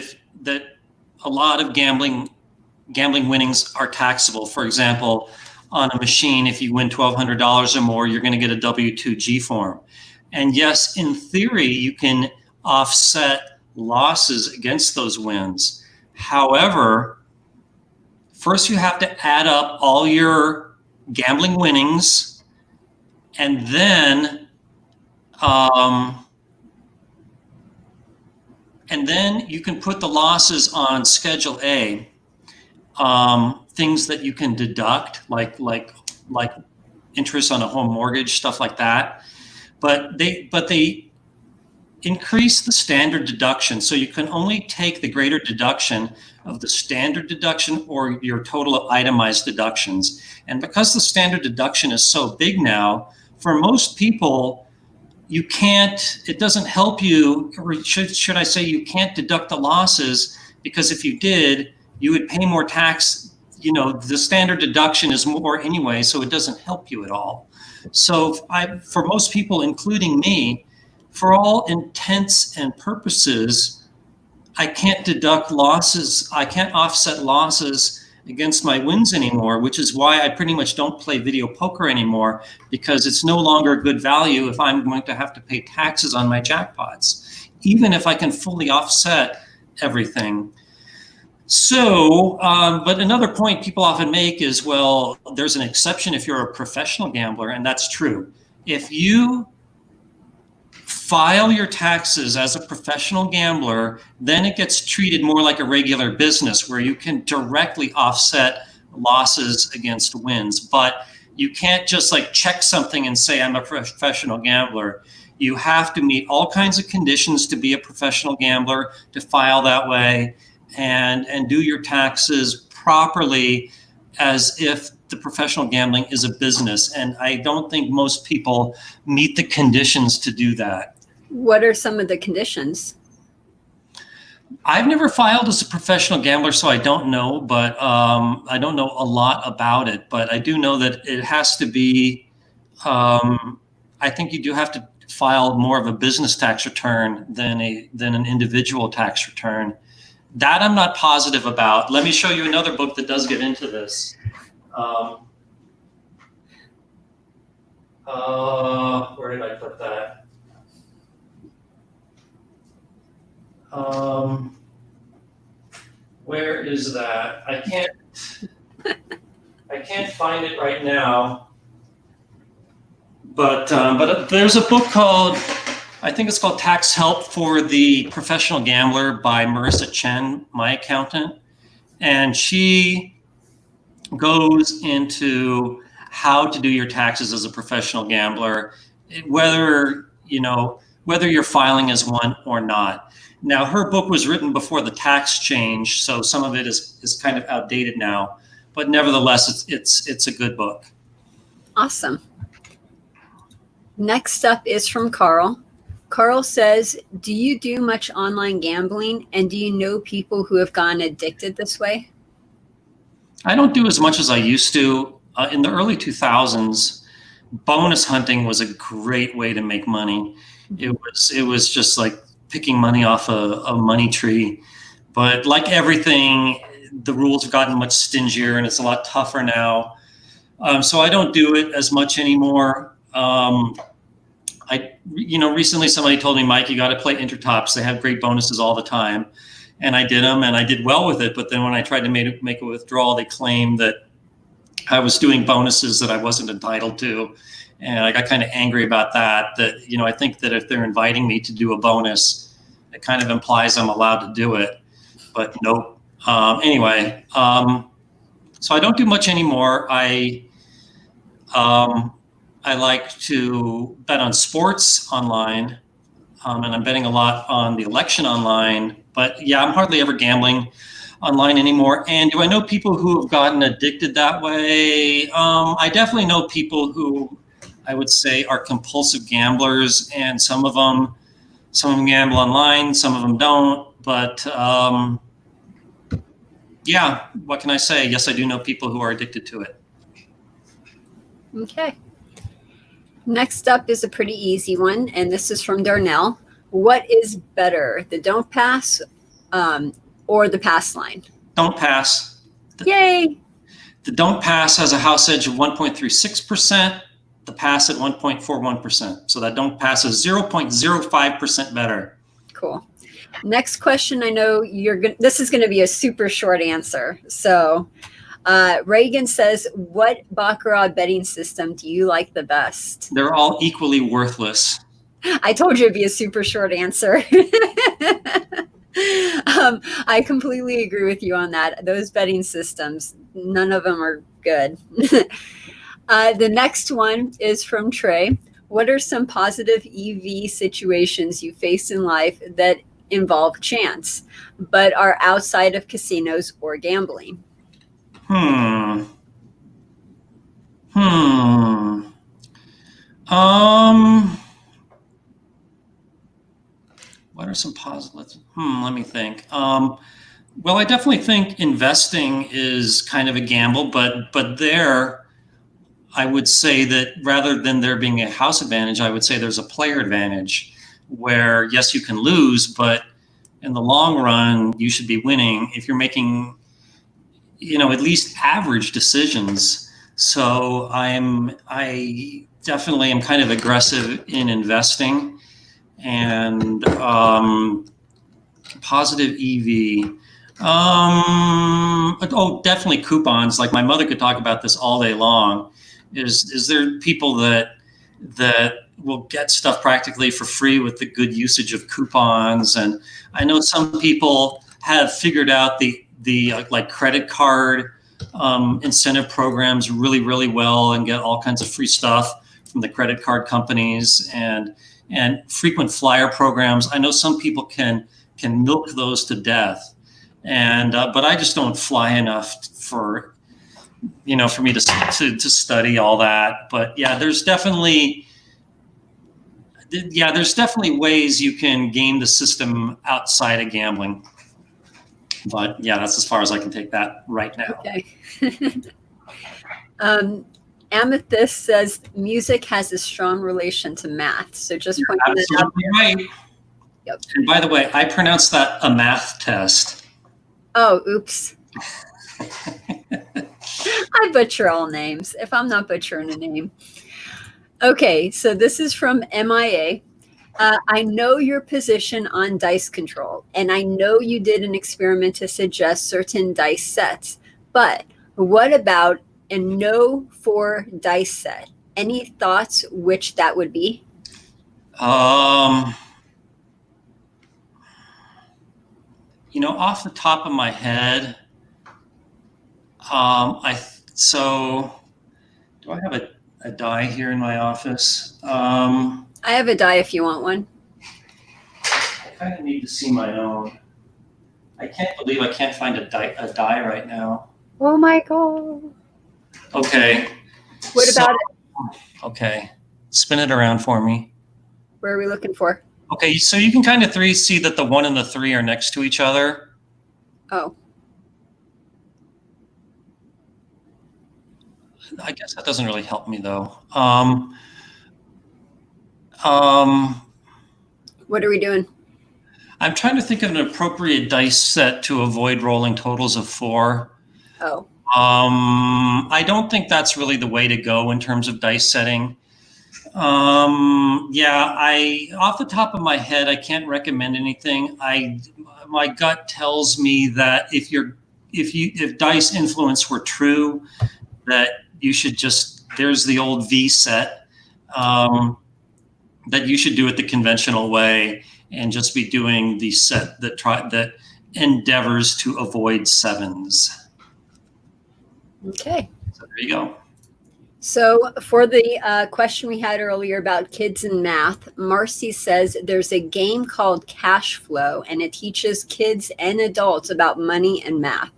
a lot of gambling winnings are taxable. For example, on a machine, if you win $1,200 or more, you're going to get a W-2G form. And yes, in theory, you can offset losses against those wins. However, first you have to add up all your gambling winnings, and then you can put the losses on Schedule A, things that you can deduct, like interest on a home mortgage, stuff like that. But they increase the standard deduction, so you can only take the greater deduction of the standard deduction or your total of itemized deductions. And because the standard deduction is so big now, for most people, it doesn't help you, or should I say, you can't deduct the losses, because if you did, you would pay more tax. You know, the standard deduction is more anyway, so it doesn't help you at all. So for most people, including me, for all intents and purposes, I can't deduct losses. I can't offset losses against my wins anymore, which is why I pretty much don't play video poker anymore, because it's no longer good value if I'm going to have to pay taxes on my jackpots, even if I can fully offset everything. So, but another point people often make is, well, there's an exception if you're a professional gambler, and that's true. If you file your taxes as a professional gambler, then it gets treated more like a regular business where you can directly offset losses against wins. But you can't just like check something and say, I'm a professional gambler. You have to meet all kinds of conditions to be a professional gambler, to file that way, and do your taxes properly as if the professional gambling is a business. And I don't think most people meet the conditions to do that. What are some of the conditions? I've never filed as a professional gambler, so I don't know, but I don't know a lot about it. But I do know that it has to be, I think you do have to file more of a business tax return than an individual tax return. That I'm not positive about. Let me show you another book that does get into this. Where did I put that? Where is that? I can't find it right now. But there's a book called, I think it's called Tax Help for the Professional Gambler by Marcy Chen, my accountant. And she goes into how to do your taxes as a professional gambler, whether you're filing as one or not. Now, her book was written before the tax change, so some of it is kind of outdated now, but nevertheless, it's a good book. Awesome. Next up is from Carl. Carl says, do you do much online gambling, and do you know people who have gotten addicted this way? I don't do as much as I used to. In the early 2000s, bonus hunting was a great way to make money. It was just like picking money off a money tree. But like everything, the rules have gotten much stingier and it's a lot tougher now. So I don't do it as much anymore. Recently somebody told me, Mike, you got to play Intertops. They have great bonuses all the time. and I did them, and I did well with it. But then when I tried to make a withdrawal, they claimed that I was doing bonuses that I wasn't entitled to. And I got kind of angry about that, I think that if they're inviting me to do a bonus, it kind of implies I'm allowed to do it, but nope. Anyway, so I don't do much anymore. I like to bet on sports online, and I'm betting a lot on the election online, but yeah, I'm hardly ever gambling online anymore. And do I know people who have gotten addicted that way? I definitely know people who I would say are compulsive gamblers, and some of them gamble online, some of them don't. But yeah, what can I say? Yes, I do know people who are addicted to it. Okay. Next up is a pretty easy one, and this is from Darnell. What is better, the don't pass or the pass line? Don't pass. Yay! The don't pass has a house edge of 1.36%. The pass at 1.41%. So that don't pass is 0.05% better. Cool. Next question. I know this is going to be a super short answer. So Reagan says, what Baccarat betting system do you like the best? They're all equally worthless. I told you it'd be a super short answer. I completely agree with you on that. Those betting systems, none of them are good. The next one is from Trey. What are some positive EV situations you face in life that involve chance, but are outside of casinos or gambling? What are some positives? Let me think. Well, I definitely think investing is kind of a gamble, but there, I would say that rather than there being a house advantage, I would say there's a player advantage where, yes, you can lose, but in the long run, you should be winning if you're making, at least average decisions. So I definitely am kind of aggressive in investing, and positive EV. Definitely coupons. Like my mother could talk about this all day long. Is there people that will get stuff practically for free with the good usage of coupons? And I know some people have figured out the like credit card incentive programs really, really well and get all kinds of free stuff from the credit card companies and frequent flyer programs. I know some people can milk those to death, and but I just don't fly enough for me to study all that. But yeah, there's definitely ways you can game the system outside of gambling. But yeah, that's as far as I can take that right now. Okay. Amethyst says music has a strong relation to math. So just pointing that out. Right. Yep. And by the way, I pronounced that a math test. Oh, oops. I butcher all names if I'm not butchering a name. Okay, so this is from MIA. I know your position on dice control, and I know you did an experiment to suggest certain dice sets, but what about a no 4 dice set? Any thoughts which that would be? Off the top of my head, do I have a die here in my office? I have a die if you want one. I kind of need to see my own. I can't believe I can't find a die right now. Oh my God. Okay. What about it? Okay. Spin it around for me. Where are we looking for? Okay, so you can kind of see that the 1 and the 3 are next to each other. Oh. I guess that doesn't really help me though. What are we doing? I'm trying to think of an appropriate dice set to avoid rolling totals of 4. Oh. I don't think that's really the way to go in terms of dice setting. Yeah, off the top of my head, I can't recommend anything. My gut tells me that if dice influence were true, that you should there's the old V set, that you should do it the conventional way and just be doing the set that endeavors to avoid sevens. Okay. So there you go. So for the question we had earlier about kids and math, Marcy says there's a game called Cash Flow, and it teaches kids and adults about money and math.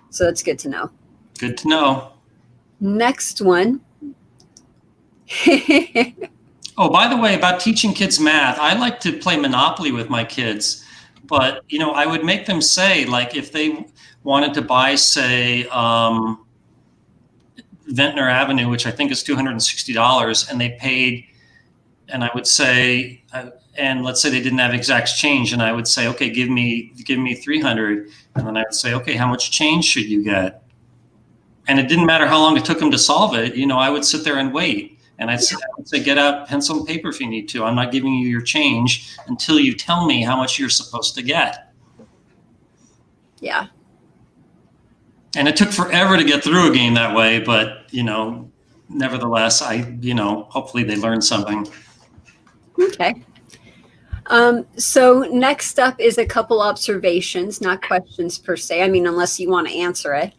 So that's good to know. Good to know. Next one. Oh, by the way, about teaching kids math, I like to play Monopoly with my kids, but I would make them say, like, if they wanted to buy, say, Ventnor Avenue, which I think is $260, and they paid, and I would say, and let's say they didn't have exact change, and I would say, okay, give me 300, and then I would say, okay, how much change should you get? And it didn't matter how long it took them to solve it. I would sit there and wait. And I'd say, get out pencil and paper if you need to. I'm not giving you your change until you tell me how much you're supposed to get. Yeah. And it took forever to get through a game that way, but, nevertheless, hopefully they learned something. Okay. So next up is a couple observations, not questions per se. I mean, unless you want to answer it.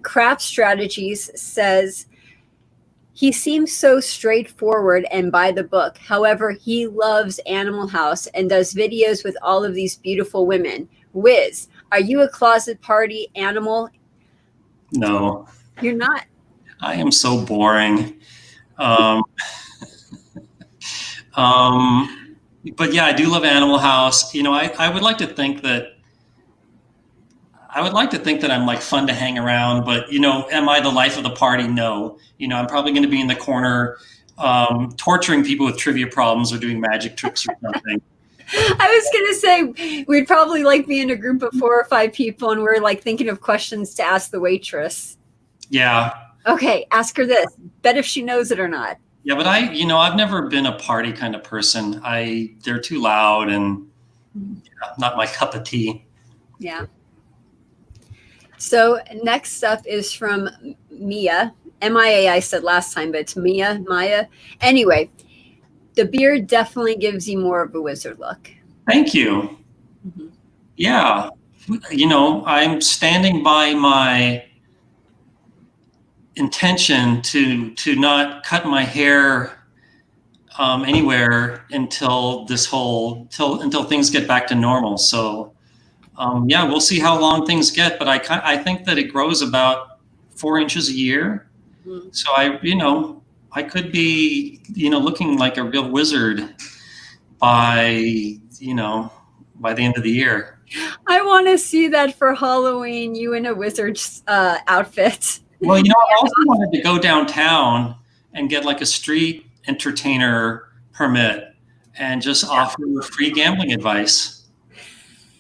Craft Strategies says, he seems so straightforward and by the book. However, he loves Animal House and does videos with all of these beautiful women. Wiz, are you a closet party animal? No. You're not. I am so boring. But yeah, I do love Animal House. I would like to think that I'm like fun to hang around, but am I the life of the party? No. I'm probably going to be in the corner, torturing people with trivia problems or doing magic tricks or something. I was going to say we'd probably like be in a group of 4 or 5 people, and we're like thinking of questions to ask the waitress. Yeah. Okay, ask her this. Bet if she knows it or not. Yeah, but I've never been a party kind of person. They're too loud and not my cup of tea. Yeah. So next up is from Mia. MIA, I said last time, but it's Maya. Anyway, the beard definitely gives you more of a wizard look. Thank you. Mm-hmm. Yeah. I'm standing by my intention to not cut my hair anywhere until until things get back to normal. So yeah, we'll see how long things get, but I think that it grows about 4 inches a year. Mm-hmm. So I could be, looking like a real wizard by the end of the year. I want to see that for Halloween, you in a wizard's outfit. Well, I also wanted to go downtown and get like a street entertainer permit and just offer free gambling advice.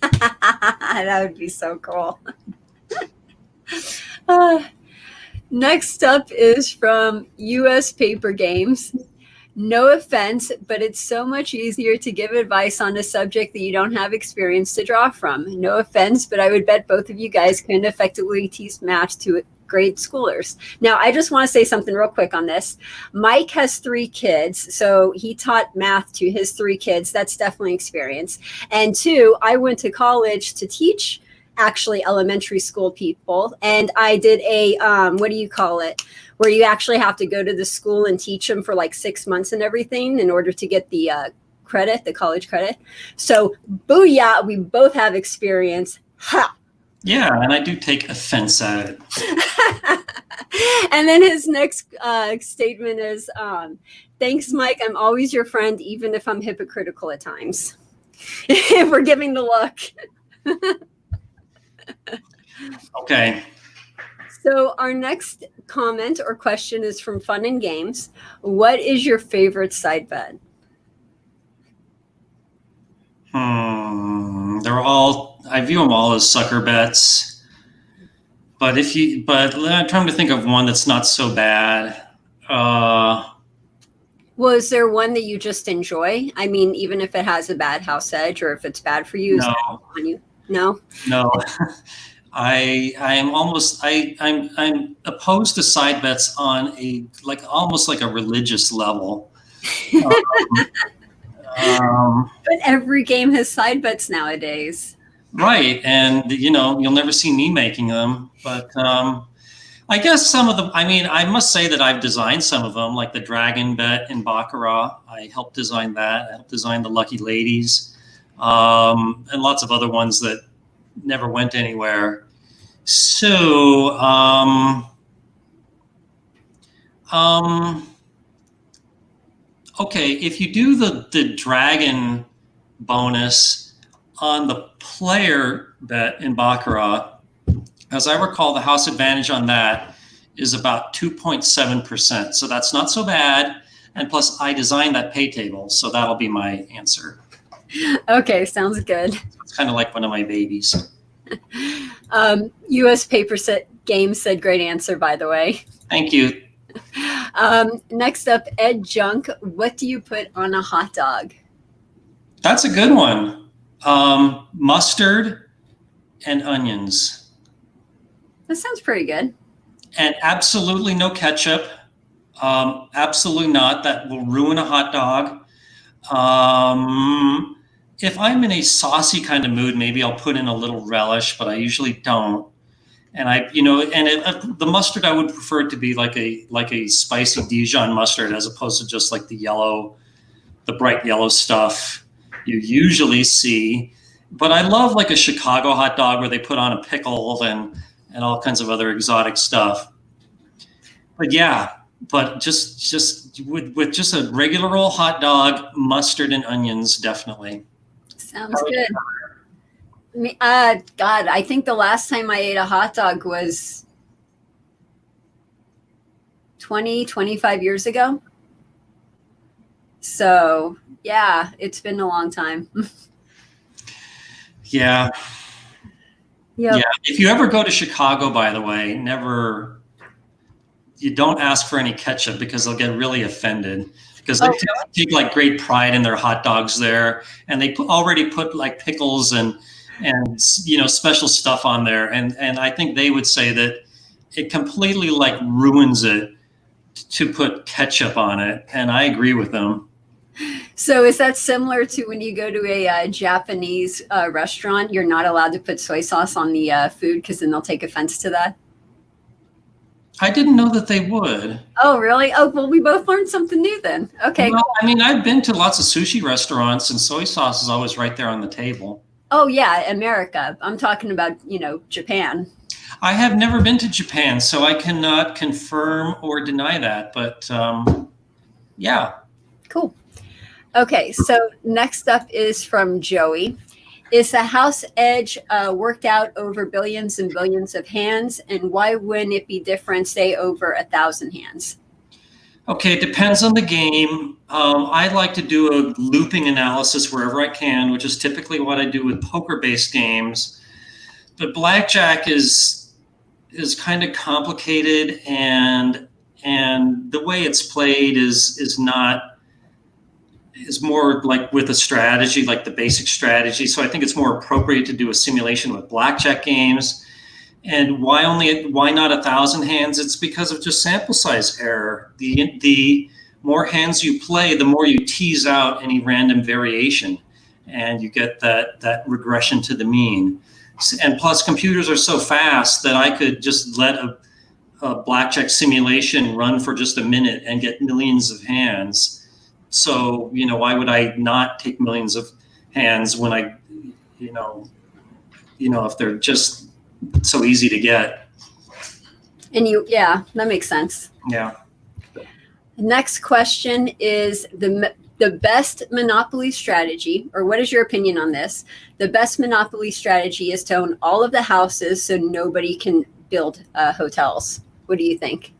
That would be so cool. Next up is from US Paper Games. No offense, but it's so much easier to give advice on a subject that you don't have experience to draw from. No offense, but I would bet both of you guys can effectively teach math to grade schoolers. Now, I just want to say something real quick on this. Mike has 3 kids, so he taught math to his 3 kids. That's definitely experience. And 2, I went to college to teach actually elementary school people, and I did a what do you call it, where you actually have to go to the school and teach them for like 6 months and everything in order to get the credit, the college credit. So booyah, we both have experience. Ha! Yeah, and I do take offense at it. And then his next statement is, thanks, Mike. I'm always your friend, even if I'm hypocritical at times. We're giving the look. Okay. So our next comment or question is from Fun and Games. What is your favorite side bet? I view them all as sucker bets. But I'm trying to think of one that's not so bad. Well, is there one that you just enjoy? I mean, even if it has a bad house edge or if it's bad for you, is No, that on you? No? no. I'm opposed to side bets on a like almost like a religious level. Um, But every game has side bets nowadays. right, and you'll never see me making them, but I guess some of them. I mean, I must say that I've designed some of them, like the Dragon Bet in Baccarat. I helped design that. I helped design the Lucky Ladies, and lots of other ones that never went anywhere. So, okay, if you do the dragon bonus on the player bet in Baccarat, as I recall, the house advantage on that is about 2.7%. So that's not so bad. And plus, I designed that pay table, so that'll be my answer. Okay, sounds good. It's kind of like one of my babies. US Paper Game said great answer, by the way. Thank you. Next up, Ed Junk. What do you put on a hot dog? That's a good one. Mustard and onions. That sounds pretty good. And absolutely no ketchup. Absolutely not. That will ruin a hot dog. If I'm in a saucy kind of mood, maybe I'll put in a little relish, but I usually don't. And the mustard, I would prefer it to be like a spicy Dijon mustard as opposed to just like the bright yellow stuff you usually see. But I love like a Chicago hot dog where they put on a pickle and all kinds of other exotic stuff. But yeah, just with just a regular old hot dog, mustard and onions, definitely. Sounds good. God, I think the last time I ate a hot dog was 25 years ago. So yeah, it's been a long time. Yeah. Yep. Yeah. If you ever go to Chicago, by the way, you don't ask for any ketchup because they'll get really offended because they take like great pride in their hot dogs there, and they already put like pickles and special stuff on there, and I think they would say that it completely like ruins it to put ketchup on it, and I agree with them. So is that similar to when you go to a Japanese restaurant? You're not allowed to put soy sauce on the food because then they'll take offense to that? I didn't know that they would. Oh, really? Oh, well, we both learned something new then. Okay. Well, I mean, I've been to lots of sushi restaurants, and soy sauce is always right there on the table. Oh, yeah, America. I'm talking about, Japan. I have never been to Japan, so I cannot confirm or deny that. But yeah. Cool. Okay, so next up is from Joey. Is the house edge worked out over billions and billions of hands? And why wouldn't it be different, say, over 1,000 hands? Okay, it depends on the game. I like to do a looping analysis wherever I can, which is typically what I do with poker-based games. But blackjack is kind of complicated, and the way it's played is more like with a strategy, like the basic strategy. So I think it's more appropriate to do a simulation with blackjack games. And why not 1,000 hands? It's because of just sample size error. The more hands you play, the more you tease out any random variation, and you get that regression to the mean. And plus, computers are so fast that I could just let a blackjack simulation run for just a minute and get millions of hands. So, why would I not take millions of hands when if they're just so easy to get? And yeah, that makes sense. Yeah. Next question is the best Monopoly strategy, or what is your opinion on this? The best Monopoly strategy is to own all of the houses so nobody can build hotels. What do you think?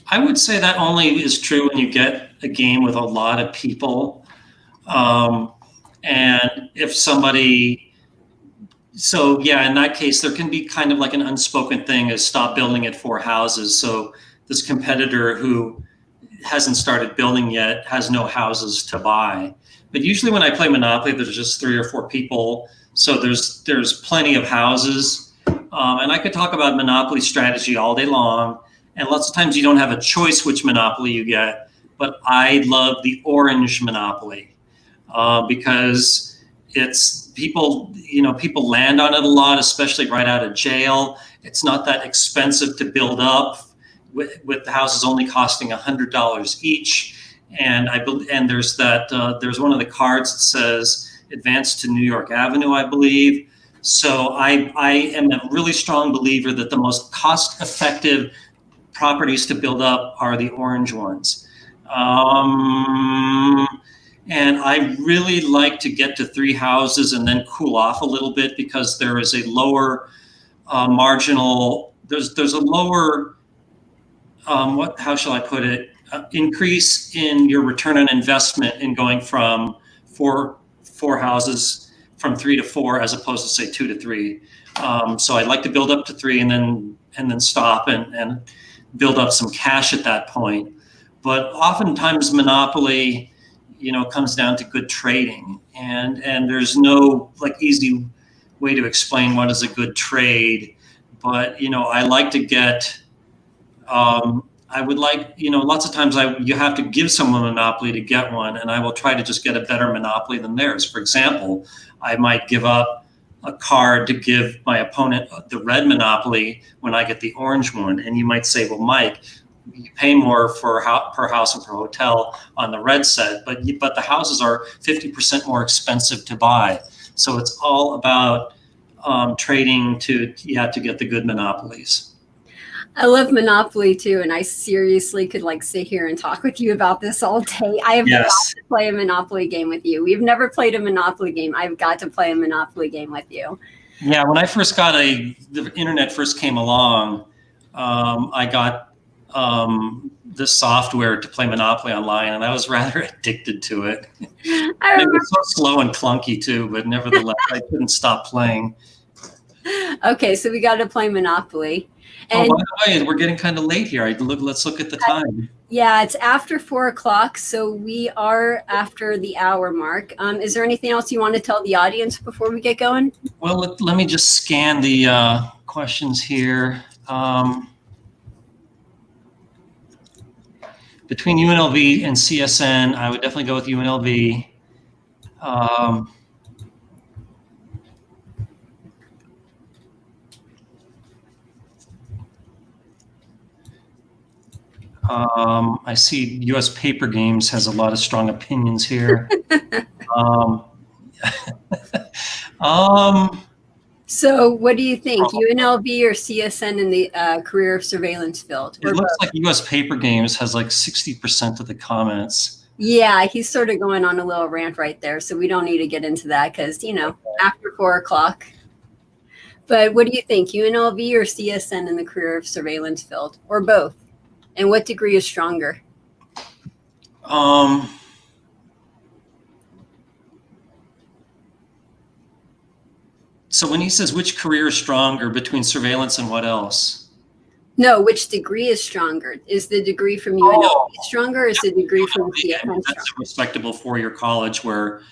I would say that only is true when you get a game with a lot of people. And if somebody, so yeah, in that case, there can be kind of like an unspoken thing as stop building at 4 houses. So this competitor who hasn't started building yet has no houses to buy. But usually when I play Monopoly, there's just 3 or 4 people, so there's plenty of houses. And I could talk about Monopoly strategy all day long. And lots of times you don't have a choice which Monopoly you get, but I love the orange Monopoly because it's people land on it a lot, especially right out of jail. It's not that expensive to build up, with the houses only costing $100 each. And there's there's one of the cards that says advance to New York Avenue, I believe. So I am a really strong believer that the most cost-effective properties to build up are the orange ones. And I really like to get to 3 houses and then cool off a little bit, because there is a lower marginal, there's a lower, how shall I put it, increase in your return on investment in going from four houses from 3 to 4 as opposed to say 2 to 3. So I'd like to build up to 3 and then stop and build up some cash at that point. But oftentimes Monopoly, comes down to good trading, and there's no easy way to explain what is a good trade. But I like to get. I would like, lots of times you have to give someone a Monopoly to get one, and I will try to just get a better Monopoly than theirs. For example, I might give up a card to give my opponent the red Monopoly when I get the orange one. And you might say, well, Mike, you pay more per house and per hotel on the red set, but the houses are 50% more expensive to buy. So it's all about trading to get the good Monopolies. I love Monopoly too, and I seriously could sit here and talk with you about this all day. I have got to play a Monopoly game with you. We've never played a Monopoly game. I've got to play a Monopoly game with you. Yeah, when I first got the internet first came along, I got this software to play Monopoly online, and I was rather addicted to it. It was so slow and clunky too, but nevertheless, I couldn't stop playing. Okay, so we got to play Monopoly. And by the way, we're getting kind of late here. Let's look at the time. Yeah, it's after 4 o'clock, so we are after the hour mark. Is there anything else you want to tell the audience before we get going? Well, let me just scan the questions here. Between UNLV and CSN, I would definitely go with UNLV. I see U.S. Paper Games has a lot of strong opinions here. So what do you think, UNLV or CSN in the career surveillance field? It looks like U.S. Paper Games has 60% of the comments. Yeah, he's sort of going on a little rant right there, so we don't need to get into that because, after 4 o'clock. But what do you think, UNLV or CSN in the career surveillance field, or both? And what degree is stronger? So when he says which career is stronger between surveillance and what else? No, which degree is stronger? Is the degree from UNLV stronger, or is the degree from CSN stronger? That's a respectable four-year college, where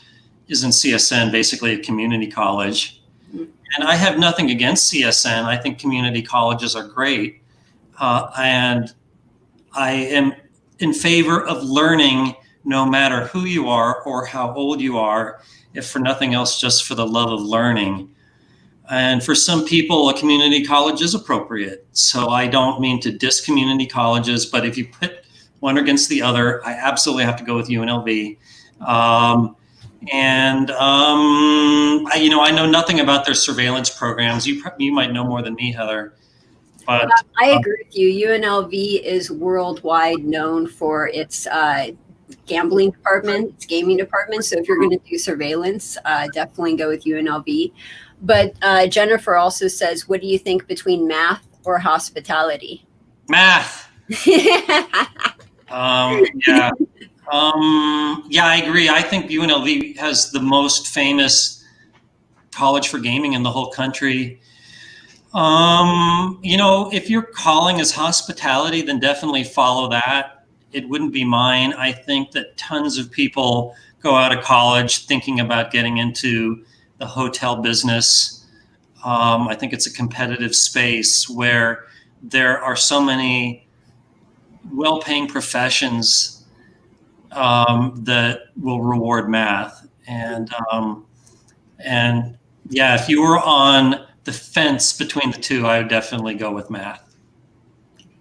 isn't CSN basically a community college? Mm-hmm. And I have nothing against CSN. I think community colleges are great. And I am in favor of learning no matter who you are or how old you are, if for nothing else, just for the love of learning. And for some people, a community college is appropriate. So I don't mean to diss community colleges, but if you put one against the other, I absolutely have to go with UNLV. I know nothing about their surveillance programs. You might know more than me, Heather. But I agree with you. UNLV is worldwide known for its gambling department, its gaming department. So if you're going to do surveillance, definitely go with UNLV. But Jennifer also says, what do you think between math or hospitality? Math. Yeah. Yeah, I agree. I think UNLV has the most famous college for gaming in the whole country. If your calling is hospitality, then definitely follow that. it wouldn't be mine. I think that tons of people go out of college thinking about getting into the hotel business. I think it's a competitive space where there are so many well-paying professions that will reward math. And yeah, if you were on the fence between the two, I would definitely go with math.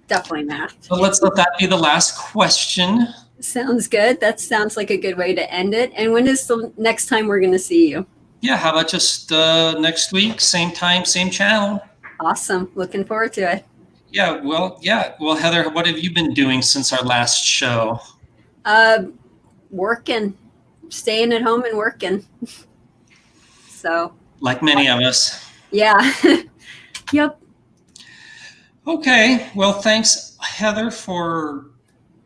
Definitely math. So let's let that be the last question. Sounds good. That sounds like a good way to end it. And when is the next time we're going to see you? Yeah, how about just next week, same time, same channel? Awesome. Looking forward to it. Yeah. Well, Heather, what have you been doing since our last show? Working, staying at home and working. So. Like many of us. Yeah. Yep. Okay. Well, thanks, Heather, for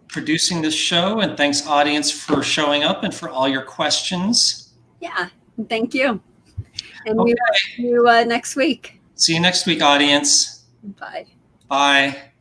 producing this show, and thanks, audience, for showing up and for all your questions. Yeah. Thank you. And Okay. we will see you next week. See you next week, audience. Bye. Bye.